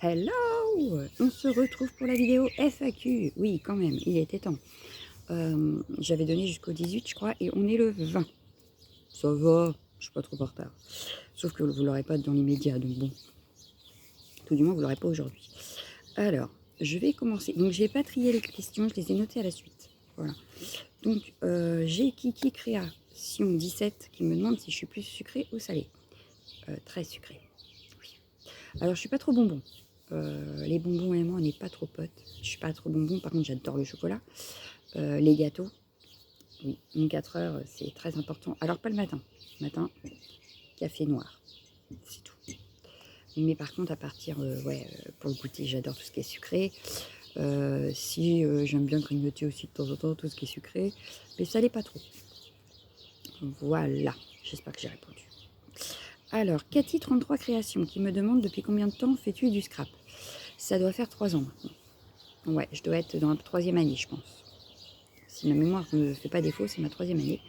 Hello! On se retrouve pour la vidéo FAQ. Oui, quand même, il était temps. J'avais donné jusqu'au 18, je crois, et on est le 20. Ça va, je suis pas trop en retard. Sauf que vous l'aurez pas dans l'immédiat, donc bon. Tout du moins, vous l'aurez pas aujourd'hui. Alors, je vais commencer. Donc, j'ai pas trié les questions, je les ai notées à la suite. Voilà. Donc, j'ai Kiki Création 17 qui me demande si je suis plus sucrée ou salée. Très sucrée. Oui. Alors, je suis pas trop bonbon. Les bonbons et moi, on n'est pas trop potes. Je suis pas trop bonbon, par contre, j'adore le chocolat. Les gâteaux, oui, une 4 heures, c'est très important. Alors, pas le matin. Le matin, café noir, c'est tout. Mais par contre, à partir, pour le goûter, j'adore tout ce qui est sucré. Si j'aime bien grignoter aussi de temps en temps tout ce qui est sucré, mais ça l'est pas trop. Voilà, j'espère que j'ai répondu. Alors, Cathy33 Création qui me demande depuis combien de temps fais-tu du scrap? Ça doit faire 3 ans maintenant. Ouais, je dois être dans la 3e année, je pense. Si ma mémoire ne me fait pas défaut, c'est ma 3e année.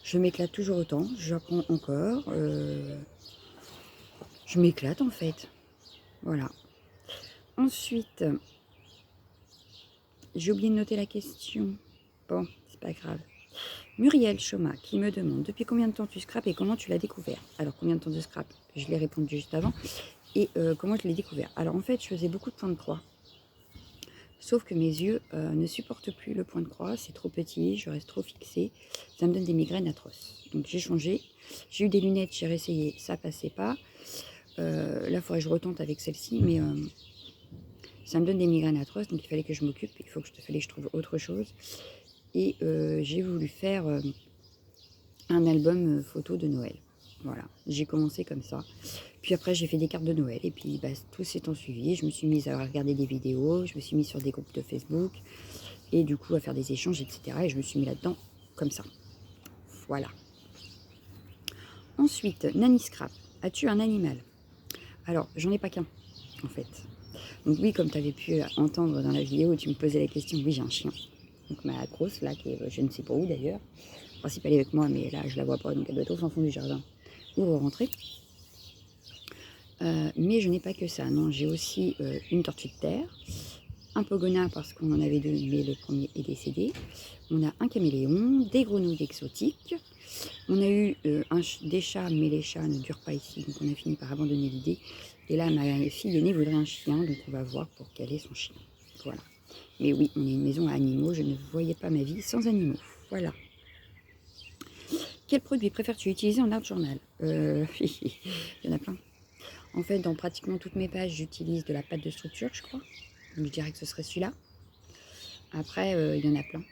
Je m'éclate toujours autant, j'apprends encore. Je m'éclate en fait. Voilà. Ensuite, j'ai oublié de noter la question. Bon, c'est pas grave. Muriel Choma qui me demande depuis combien de temps tu scrapes et comment tu l'as découvert. Alors, combien de temps de scrap? Je l'ai répondu juste avant. Et comment je l'ai découvert? Alors, en fait, je faisais beaucoup de points de croix. Sauf que mes yeux ne supportent plus le point de croix, c'est trop petit, je reste trop fixée, ça me donne des migraines atroces. Donc j'ai changé, j'ai eu des lunettes, j'ai réessayé, ça passait pas. Là, il faudrait que je retente avec celle-ci, mais ça me donne des migraines atroces, donc il fallait que je m'occupe, fallait que je trouve autre chose. Et j'ai voulu faire un album photo de Noël. Voilà, j'ai commencé comme ça. Puis après, j'ai fait des cartes de Noël. Et puis, tout s'est en suivi. Je me suis mise à regarder des vidéos. Je me suis mise sur des groupes de Facebook. Et du coup, à faire des échanges, etc. Et je me suis mis là-dedans comme ça. Voilà. Ensuite, Nanny Scrap. As-tu un animal? Alors, j'en ai pas qu'un, en fait. Donc oui, comme tu avais pu entendre dans la vidéo où tu me posais la question, oui, j'ai un chien. Donc ma grosse, là, qui est je ne sais pas où d'ailleurs. En principe, elle est avec moi, mais là, je la vois pas. Donc elle doit être au fin fond du jardin. Ou rentrer. Mais je n'ai pas que ça, non, j'ai aussi une tortue de terre, un pogona parce qu'on en avait deux, mais le premier est décédé. On a un caméléon, des grenouilles exotiques. On a eu des chats, mais les chats ne durent pas ici, donc on a fini par abandonner l'idée. Et là, ma fille aînée voudrait un chien, donc on va voir pour quel est son chien. Voilà. Mais oui, on est une maison à animaux, je ne voyais pas ma vie sans animaux. Voilà. Quel produit préfères-tu utiliser en art journal? Il y en a plein. En fait, dans pratiquement toutes mes pages, j'utilise de la pâte de structure, je crois. Donc, je dirais que ce serait celui-là. Après, il y en a plein.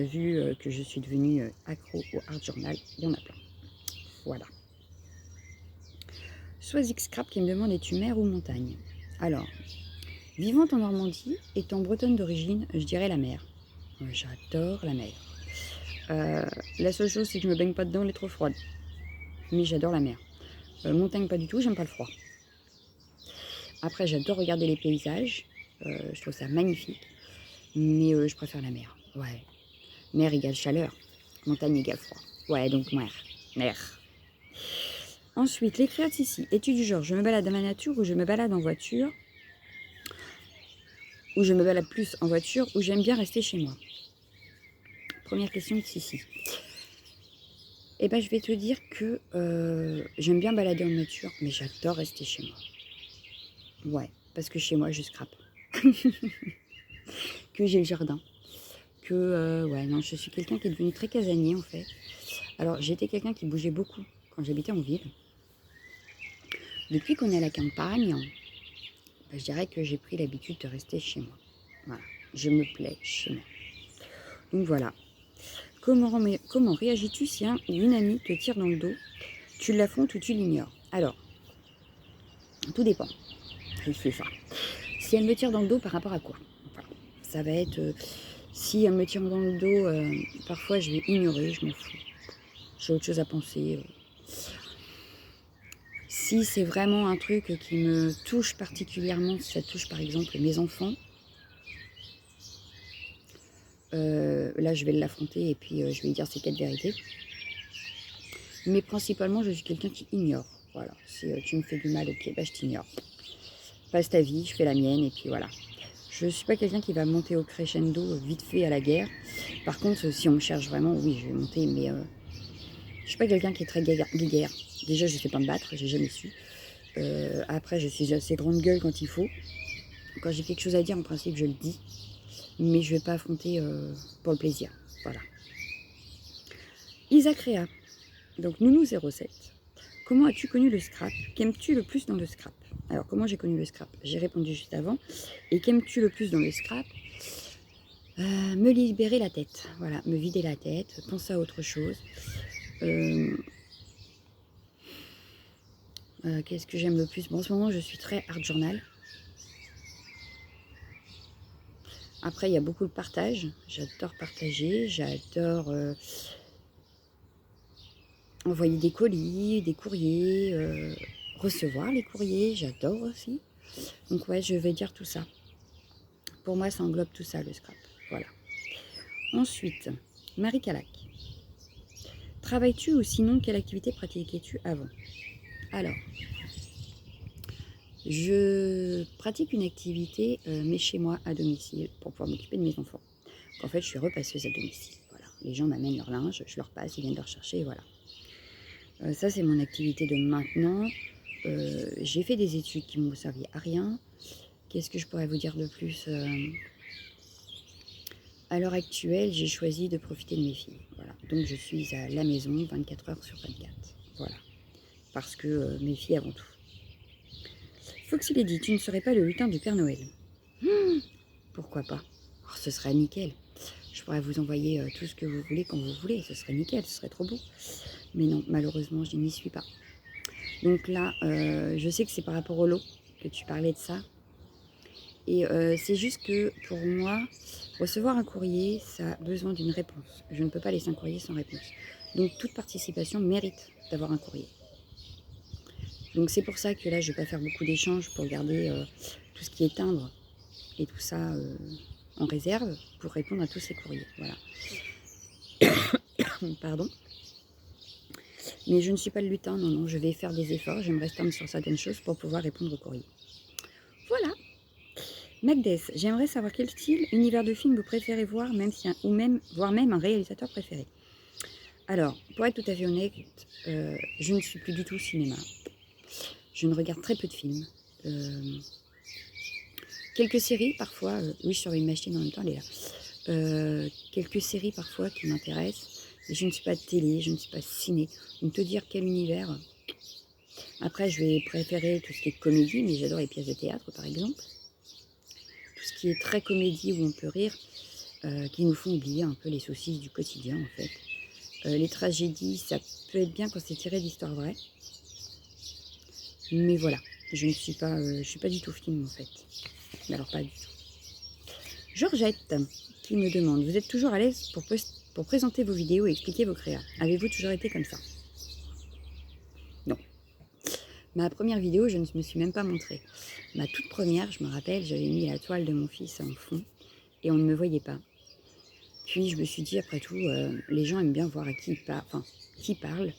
Vu que je suis devenue accro au art journal, il y en a plein. Voilà. Soisix Scrap qui me demande es-tu mer ou montagne? Alors, vivant en Normandie, étant bretonne d'origine, je dirais la mer. J'adore la mer. La seule chose, c'est que je me baigne pas dedans, elle est trop froide. Mais j'adore la mer. Montagne, pas du tout, j'aime pas le froid. Après, j'adore regarder les paysages. Je trouve ça magnifique. Mais je préfère la mer. Ouais. Mer égale chaleur. Montagne égale froid. Ouais, donc mer. Mer. Ensuite, les créates ici. Es-tu du genre, je me balade dans la nature ou je me balade en voiture? Ou je me balade plus en voiture ou j'aime bien rester chez moi? Première question de Sissi. Eh ben, je vais te dire que j'aime bien balader en nature, mais j'adore rester chez moi. Ouais, parce que chez moi, je scrape. Que j'ai le jardin. Ouais, non, je suis quelqu'un qui est devenu très casanier, en fait. Alors, j'étais quelqu'un qui bougeait beaucoup quand j'habitais en ville. Depuis qu'on est à la campagne, je dirais que j'ai pris l'habitude de rester chez moi. Voilà, je me plais chez moi. Donc voilà. Comment réagis-tu si un ou une amie te tire dans le dos? Tu l'affrontes ou tu l'ignores? Alors, tout dépend. Je fais ça. Si elle me tire dans le dos, par rapport à quoi? Voilà. Ça va être... si elle me tire dans le dos, parfois je vais ignorer, je m'en fous. J'ai autre chose à penser. Si c'est vraiment un truc qui me touche particulièrement, si ça touche par exemple mes enfants, là je vais l'affronter et puis je vais lui dire ces 4 vérités. Mais principalement je suis quelqu'un qui ignore. Voilà, si tu me fais du mal, ok, bah je t'ignore. passe ta vie, je fais la mienne, et puis voilà. Je ne suis pas quelqu'un qui va monter au crescendo vite fait à la guerre. Par contre, si on me cherche vraiment, oui, je vais monter, mais je ne suis pas quelqu'un qui est très guéguerre. Déjà, je ne sais pas me battre, j'ai jamais su. Après, je suis assez grande gueule quand il faut. Quand j'ai quelque chose à dire, en principe, je le dis. Mais je ne vais pas affronter pour le plaisir. Voilà. Isaac Réa, donc Nounou07. Comment as-tu connu le scrap? Qu'aimes-tu le plus dans le scrap? Alors, comment j'ai connu le scrap? J'ai répondu juste avant. Et qu'aimes-tu le plus dans le scrap? Me libérer la tête. Voilà, me vider la tête, penser à autre chose. Qu'est-ce que j'aime le plus? Bon, en ce moment, je suis très art journal. Après, il y a beaucoup de partage. J'adore partager. J'adore envoyer des colis, des courriers, recevoir les courriers. J'adore aussi. Donc ouais, je vais dire tout ça. Pour moi, ça englobe tout ça, le scrap. Voilà. Ensuite, Marie Calac. Travailles-tu ou sinon, quelle activité pratiquais-tu avant? Alors, je pratique une activité, mais chez moi, à domicile, pour pouvoir m'occuper de mes enfants. Donc, en fait, je suis repasseuse à domicile. Voilà. Les gens m'amènent leur linge, je leur passe, ils viennent le rechercher, voilà. Ça, c'est mon activité de maintenant. J'ai fait des études qui m'ont servi à rien. Qu'est-ce que je pourrais vous dire de plus? À l'heure actuelle, j'ai choisi de profiter de mes filles. Voilà. Donc, je suis à la maison 24 heures sur 24. Voilà. Parce que mes filles avant tout. Foxy Lady, tu ne serais pas le lutin du Père Noël? Pourquoi pas? Oh, ce serait nickel. Je pourrais vous envoyer tout ce que vous voulez quand vous voulez. Ce serait nickel, ce serait trop beau. Mais non, malheureusement, je n'y suis pas. Donc là, je sais que c'est par rapport au lot que tu parlais de ça. Et c'est juste que pour moi, recevoir un courrier, ça a besoin d'une réponse. Je ne peux pas laisser un courrier sans réponse. Donc toute participation mérite d'avoir un courrier. Donc c'est pour ça que là, je ne vais pas faire beaucoup d'échanges pour garder tout ce qui est timbre et tout ça en réserve pour répondre à tous ces courriers. Voilà. Pardon. Mais je ne suis pas le lutin, non, non, je vais faire des efforts, je vais me restreindre sur certaines choses pour pouvoir répondre aux courriers. Voilà. Magdes, j'aimerais savoir quel style, univers de film vous préférez voir, voire même un réalisateur préféré. Alors, pour être tout à fait honnête, je ne suis plus du tout cinéma. Je ne regarde très peu de films. Quelques séries parfois, oui, je surveille une machine en même temps, elle est là. Quelques séries parfois qui m'intéressent. Mais je ne suis pas de télé, je ne suis pas ciné. Donc te dire quel univers. Après, je vais préférer tout ce qui est comédie, mais j'adore les pièces de théâtre par exemple. Tout ce qui est très comédie où on peut rire, qui nous font oublier un peu les soucis du quotidien en fait. Les tragédies, ça peut être bien quand c'est tiré d'histoires vraies. Mais voilà, je ne suis pas, du tout film en fait. Mais alors pas du tout. Georgette qui me demande, vous êtes toujours à l'aise pour présenter vos vidéos et expliquer vos créas? Avez-vous toujours été comme ça? Non. Ma première vidéo, je ne me suis même pas montrée. Ma toute première, je me rappelle, j'avais mis la toile de mon fils en fond et on ne me voyait pas. Puis je me suis dit, après tout, les gens aiment bien voir à qui parle,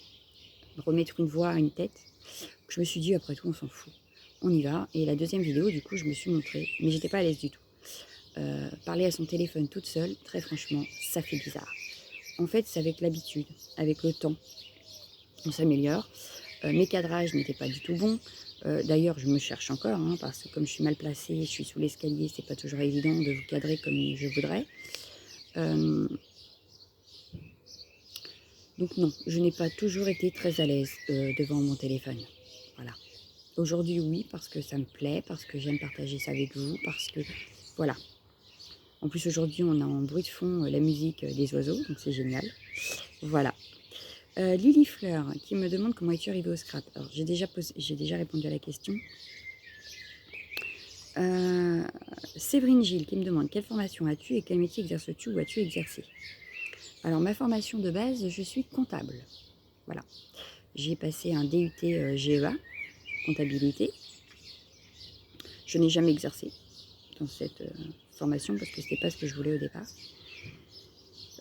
remettre une voix à une tête. Je me suis dit, après tout, on s'en fout. On y va. Et la deuxième vidéo, du coup, je me suis montrée, mais j'étais pas à l'aise du tout. Parler à son téléphone toute seule, très franchement, ça fait bizarre. En fait, c'est avec l'habitude, avec le temps, on s'améliore. Mes cadrages n'étaient pas du tout bons. D'ailleurs, je me cherche encore, hein, parce que comme je suis mal placée, je suis sous l'escalier, c'est pas toujours évident de vous cadrer comme je voudrais. Donc non, je n'ai pas toujours été très à l'aise devant mon téléphone. Voilà. Aujourd'hui, oui, parce que ça me plaît, parce que j'aime partager ça avec vous, parce que, voilà. En plus, aujourd'hui, on a en bruit de fond la musique des oiseaux, donc c'est génial. Voilà. Lily Fleur qui me demande comment es-tu arrivée au scrap. Alors, j'ai déjà répondu à la question. Séverine Gilles qui me demande quelle formation as-tu et quel métier exerces-tu ou as-tu exercé? Alors, ma formation de base, je suis comptable. Voilà. J'ai passé un DUT GEA, comptabilité. Je n'ai jamais exercé dans cette formation parce que ce n'était pas ce que je voulais au départ.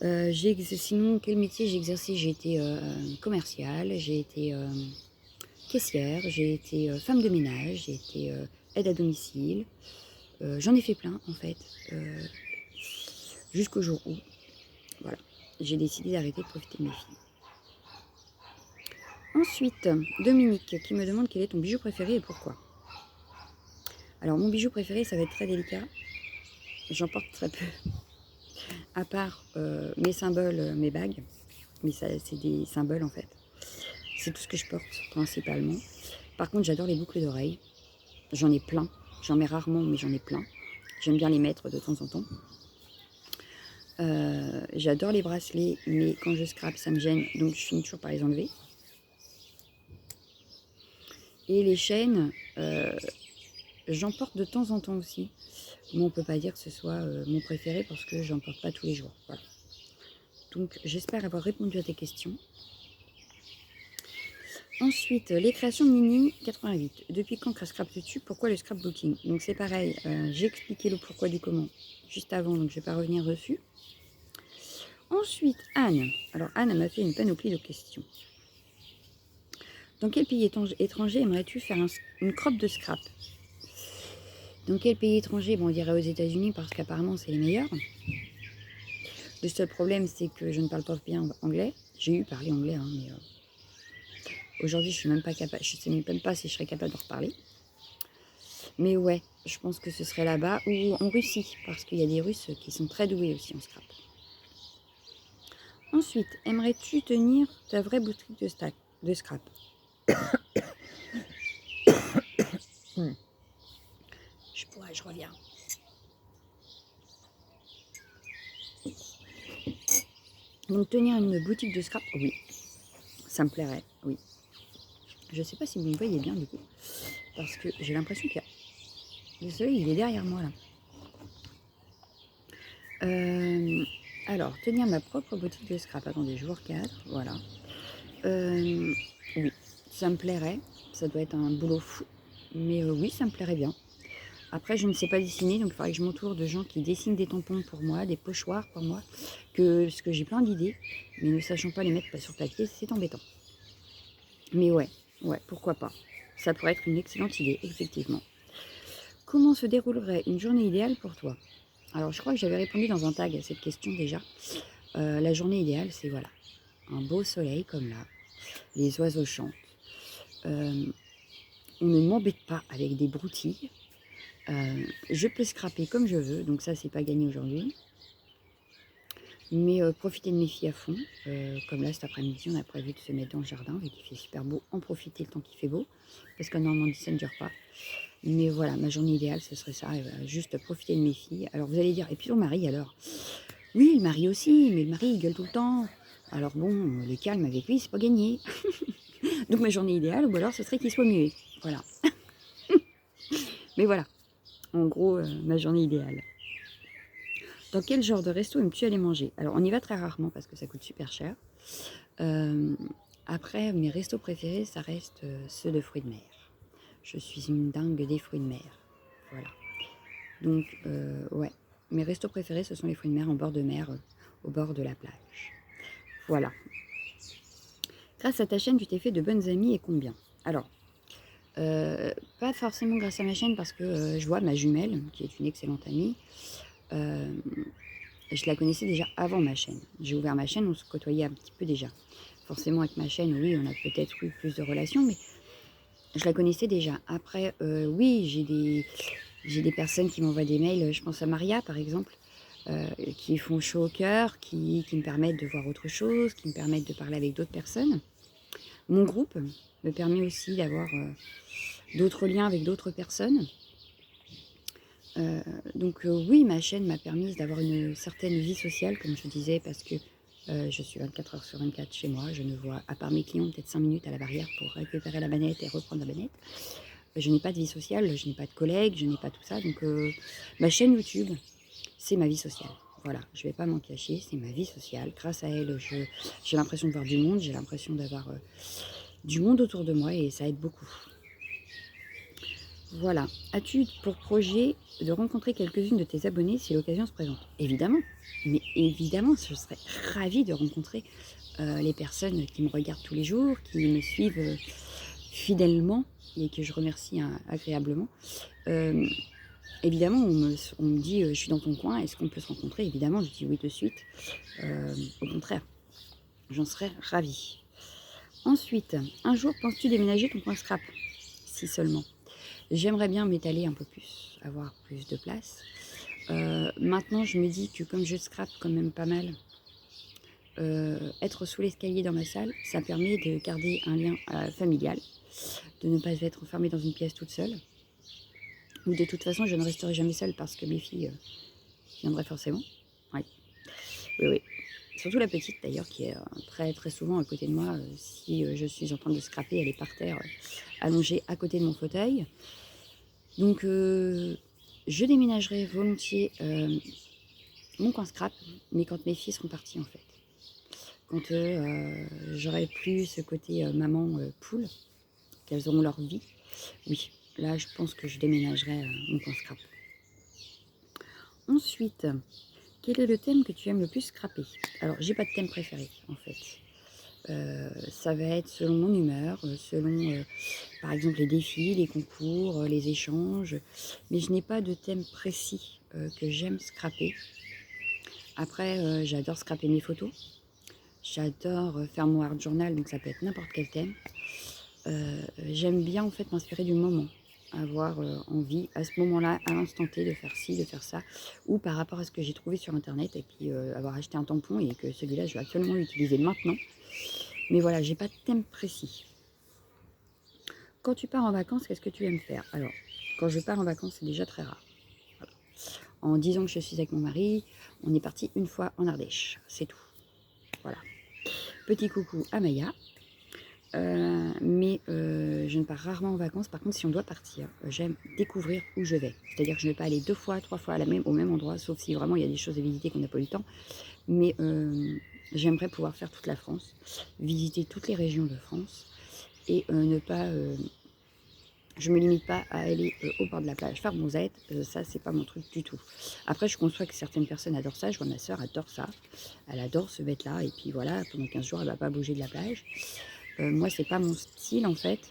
Sinon, quel métier j'ai exercé? J'ai été commerciale, j'ai été caissière, j'ai été femme de ménage, j'ai été aide à domicile. J'en ai fait plein en fait, jusqu'au jour où, voilà, j'ai décidé d'arrêter de profiter de mes filles. Ensuite, Dominique qui me demande quel est ton bijou préféré et pourquoi. Alors mon bijou préféré, ça va être très délicat, j'en porte très peu, à part mes symboles, mes bagues, mais ça c'est des symboles en fait. C'est tout ce que je porte principalement. Par contre, j'adore les boucles d'oreilles. J'en ai plein. J'en mets rarement, mais j'en ai plein. J'aime bien les mettre de temps en temps. J'adore les bracelets, mais quand je scrape, ça me gêne. Donc, je finis toujours par les enlever. Et les chaînes, j'en porte de temps en temps aussi. Mais on ne peut pas dire que ce soit mon préféré parce que j'en porte pas tous les jours. Voilà. Donc, j'espère avoir répondu à tes questions. Ensuite, les créations de Nini 88. Depuis quand scrapes-tu? Pourquoi le scrapbooking? Donc c'est pareil, j'ai expliqué le pourquoi du comment juste avant, donc je ne vais pas revenir dessus. Ensuite, Anne. Alors Anne m'a fait une panoplie de questions. Dans quel pays étranger aimerais-tu faire une crotte de scrap? Dans quel pays étranger? Bon, on dirait aux États-Unis parce qu'apparemment c'est les meilleurs. Le seul problème, c'est que je ne parle pas bien anglais. J'ai eu parlé anglais, hein, mais... aujourd'hui, je suis même pas capable, je ne sais même pas si je serais capable de reparler. Mais ouais, je pense que ce serait là-bas ou en Russie, parce qu'il y a des Russes qui sont très doués aussi en scrap. Ensuite, aimerais-tu tenir ta vraie boutique de scrap? Je reviens. Donc tenir une boutique de scrap, oui, ça me plairait, oui. Je ne sais pas si vous me voyez bien du coup, parce que j'ai l'impression qu'il y a... Le soleil, il est derrière moi là. Alors, tenir ma propre boutique de scrap. Attendez, je vous recadre, voilà. Oui, ça me plairait. Ça doit être un boulot fou. Mais oui, ça me plairait bien. Après, je ne sais pas dessiner, donc il faudrait que je m'entoure de gens qui dessinent des tampons pour moi, des pochoirs pour moi. Parce que j'ai plein d'idées, mais ne sachant pas les mettre sur papier, c'est embêtant. Mais ouais, pourquoi pas. Ça pourrait être une excellente idée, effectivement. Comment se déroulerait une journée idéale pour toi? Alors, je crois que j'avais répondu dans un tag à cette question déjà. La journée idéale, c'est voilà, un beau soleil comme là, les oiseaux chantent. On ne m'embête pas avec des broutilles. Je peux scraper comme je veux, donc ça, c'est pas gagné aujourd'hui. Mais profiter de mes filles à fond. Comme là, cet après-midi, on a prévu de se mettre dans le jardin, vu qu'il fait super beau, en profiter le temps qu'il fait beau, parce qu'en Normandie, ça ne dure pas. Mais voilà, ma journée idéale, ce serait ça, juste profiter de mes filles. Alors vous allez dire, et puis ton mari alors? Oui, le mari aussi, mais le mari, il gueule tout le temps. Alors bon, le calme avec lui, c'est pas gagné. Donc ma journée idéale, ou alors ce serait qu'il soit muet. Voilà. Mais voilà, en gros, ma journée idéale. Dans quel genre de resto aimes-tu aller manger? Alors on y va très rarement parce que ça coûte super cher. Après, mes restos préférés, ça reste ceux de fruits de mer. Je suis une dingue des fruits de mer. Voilà. Donc, ouais. Mes restos préférés, ce sont les fruits de mer en bord de mer, au bord de la plage. Voilà. Grâce à ta chaîne, tu t'es fait de bonnes amies et combien? Alors, pas forcément grâce à ma chaîne parce que je vois ma jumelle, qui est une excellente amie. Je la connaissais déjà avant ma chaîne. J'ai ouvert ma chaîne, on se côtoyait un petit peu déjà. Forcément, avec ma chaîne, oui, on a peut-être eu plus de relations, mais je la connaissais déjà. Après, oui, j'ai des personnes qui m'envoient des mails, je pense à Maria par exemple, qui font chaud au cœur, qui me permettent de voir autre chose, qui me permettent de parler avec d'autres personnes. Mon groupe me permet aussi d'avoir d'autres liens avec d'autres personnes. Donc oui, ma chaîne m'a permis d'avoir une certaine vie sociale, comme je disais, parce que je suis 24 heures sur 24 chez moi. Je ne vois, à part mes clients, peut-être 5 minutes à la barrière pour récupérer la manette et reprendre la manette. Je n'ai pas de vie sociale, je n'ai pas de collègues, je n'ai pas tout ça. Donc ma chaîne YouTube, c'est ma vie sociale. Voilà, je ne vais pas m'en cacher, c'est ma vie sociale. Grâce à elle, j'ai l'impression de voir du monde, j'ai l'impression d'avoir du monde autour de moi et ça aide beaucoup. Voilà. As-tu pour projet de rencontrer quelques-unes de tes abonnés si l'occasion se présente? Évidemment. Mais évidemment, je serais ravie de rencontrer les personnes qui me regardent tous les jours, qui me suivent fidèlement et que je remercie agréablement. Évidemment, on me dit je suis dans ton coin, est-ce qu'on peut se rencontrer? Évidemment, je dis oui de suite. Au contraire, j'en serais ravie. Ensuite, un jour, penses-tu déménager ton coin scrap? Si seulement. J'aimerais bien m'étaler un peu plus, avoir plus de place. Maintenant, je me dis que comme je scrape quand même pas mal, être sous l'escalier dans ma salle, ça permet de garder un lien familial, de ne pas être enfermée dans une pièce toute seule. Ou de toute façon, je ne resterai jamais seule parce que mes filles viendraient forcément. Oui, oui, oui. Surtout la petite d'ailleurs, qui est très très souvent à côté de moi. Si je suis en train de scraper, elle est par terre, allongée à côté de mon fauteuil. Donc, je déménagerai volontiers mon coin scrap, mais quand mes filles seront parties en fait. Quand j'aurai plus ce côté maman poule, qu'elles auront leur vie, oui, là je pense que je déménagerai mon coin scrap. Ensuite, quel est le thème que tu aimes le plus scraper? Alors, j'ai pas de thème préféré en fait. Ça va être selon mon humeur, selon par exemple les défis, les concours, les échanges, mais je n'ai pas de thème précis que j'aime scraper. Après, j'adore scraper mes photos, j'adore faire mon art journal, donc ça peut être n'importe quel thème. J'aime bien en fait m'inspirer du moment, avoir envie à ce moment-là, à l'instant T, de faire ci, de faire ça, ou par rapport à ce que j'ai trouvé sur internet, et puis avoir acheté un tampon et que celui-là je vais absolument l'utiliser maintenant. Mais voilà, j'ai pas de thème précis. Quand tu pars en vacances, qu'est-ce que tu aimes faire? Alors, quand je pars en vacances, c'est déjà très rare. Voilà. En 10 ans que je suis avec mon mari, on est parti une fois en Ardèche, c'est tout. Voilà. Petit coucou à Maya. Mais je ne pars rarement en vacances. Par contre, si on doit partir, j'aime découvrir où je vais. C'est-à-dire que je ne vais pas aller 2 fois, 3 fois au même endroit, sauf si vraiment il y a des choses à visiter qu'on n'a pas eu le temps. Mais j'aimerais pouvoir faire toute la France, visiter toutes les régions de France et ne pas... je ne me limite pas à aller au bord de la plage faire bronzette, ça c'est pas mon truc du tout. Après je conçois que certaines personnes adorent ça, je vois ma soeur adore ça, elle adore se mettre là et puis voilà, pendant 15 jours elle va pas bouger de la plage. Moi c'est pas mon style en fait,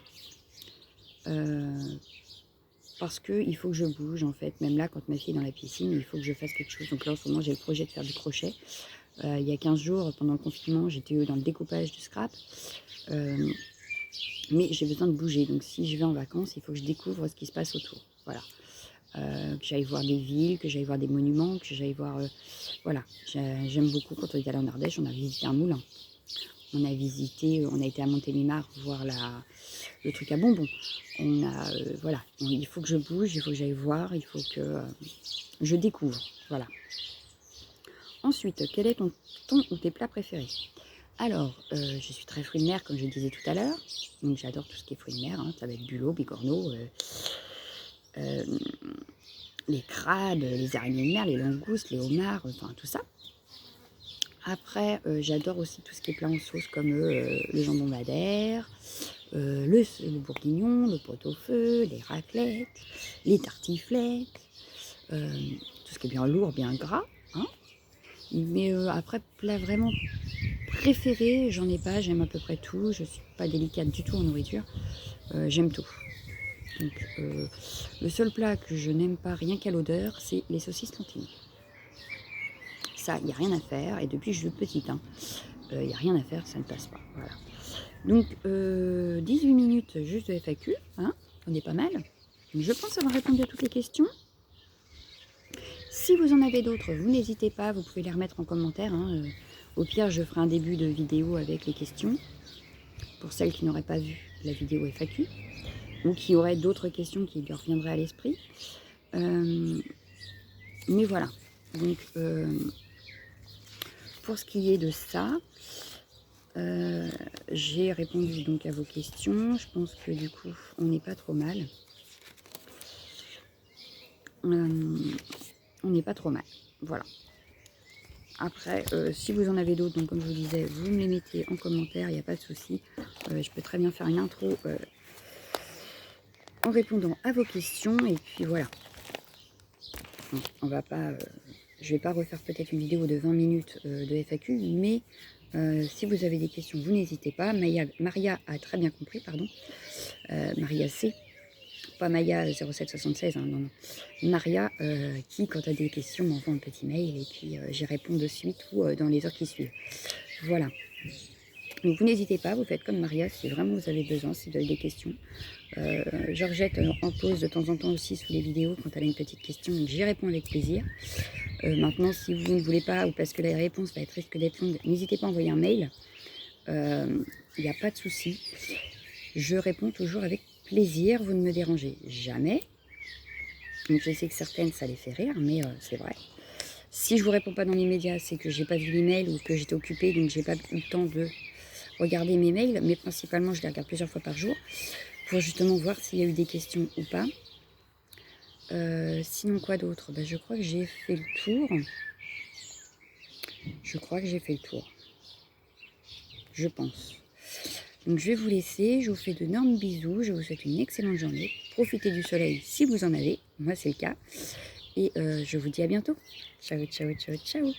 parce que il faut que je bouge en fait, même là quand ma fille est dans la piscine, il faut que je fasse quelque chose. Donc là en ce moment j'ai le projet de faire du crochet. Il y a 15 jours pendant le confinement j'étais dans le découpage du scrap. Mais j'ai besoin de bouger, donc si je vais en vacances, il faut que je découvre ce qui se passe autour. Voilà. Que j'aille voir des villes, que j'aille voir des monuments, que j'aille voir... voilà, j'aime beaucoup. Quand on est allé en Ardèche, on a visité un moulin. On a été à Montélimar voir le truc à bonbons. Voilà, il faut que je bouge, il faut que j'aille voir, il faut que je découvre. Voilà. Ensuite, quel est ton ou tes plats préférés? Alors, je suis très fruits de mer, comme je disais tout à l'heure. Donc, j'adore tout ce qui est fruits de mer. Hein. Ça va être bulot, bigorneau, les crabes, les araignées de mer, les langoustes, les homards, enfin tout ça. Après, j'adore aussi tout ce qui est plat en sauce, comme le jambon madère, le bourguignon, le pot-au-feu, les raclettes, les tartiflettes, tout ce qui est bien lourd, bien gras. Hein. Mais après, plat vraiment préféré, j'en ai pas, j'aime à peu près tout, je suis pas délicate du tout en nourriture, j'aime tout. Donc le seul plat que je n'aime pas rien qu'à l'odeur, c'est les saucisses Lentini. Ça, il n'y a rien à faire, et depuis que je suis petite, il n'y a rien à faire, ça ne passe pas. Voilà. Donc 18 minutes juste de FAQ, hein, on est pas mal. Je pense avoir répondu à toutes les questions. Si vous en avez d'autres, vous n'hésitez pas, vous pouvez les remettre en commentaire. Hein. Au pire, je ferai un début de vidéo avec les questions, pour celles qui n'auraient pas vu la vidéo FAQ, ou qui auraient d'autres questions qui leur viendraient à l'esprit. Mais voilà, donc pour ce qui est de ça, j'ai répondu donc à vos questions. Je pense que du coup, on n'est pas trop mal. On n'est pas trop mal, voilà. Après, si vous en avez d'autres, donc comme je vous disais, vous me les mettez en commentaire, il n'y a pas de souci. Je peux très bien faire une intro en répondant à vos questions, et puis voilà. On va pas, je vais pas refaire peut-être une vidéo de 20 minutes de FAQ, mais Si vous avez des questions, vous n'hésitez pas. Maria a très bien compris, pardon. Maria C. Pas Maya 0776, hein, non, non. Maria qui, quand elle a des questions, m'envoie un petit mail et puis j'y réponds de suite ou dans les heures qui suivent. Voilà. Donc vous n'hésitez pas, vous faites comme Maria si vraiment vous avez besoin, si vous avez des questions. Georgette en pose de temps en temps aussi sous les vidéos quand elle a une petite question, donc j'y réponds avec plaisir. Maintenant, si vous ne voulez pas ou parce que la réponse va être risque d'être longue, n'hésitez pas à envoyer un mail. Il n'y a pas de souci. Je réponds toujours avec plaisir, vous ne me dérangez jamais. Donc je sais que certaines, ça les fait rire, mais c'est vrai. Si je vous réponds pas dans l'immédiat, c'est que j'ai pas vu l'email ou que j'étais occupée, donc j'ai pas eu le temps de regarder mes mails. Mais principalement, je les regarde plusieurs fois par jour pour justement voir s'il y a eu des questions ou pas. Sinon, quoi d'autre? Ben, je crois que j'ai fait le tour. Je crois que j'ai fait le tour. Je pense. Donc je vais vous laisser, je vous fais d'énormes bisous, je vous souhaite une excellente journée. Profitez du soleil si vous en avez, moi c'est le cas. Et je vous dis à bientôt. Ciao, ciao, ciao, ciao.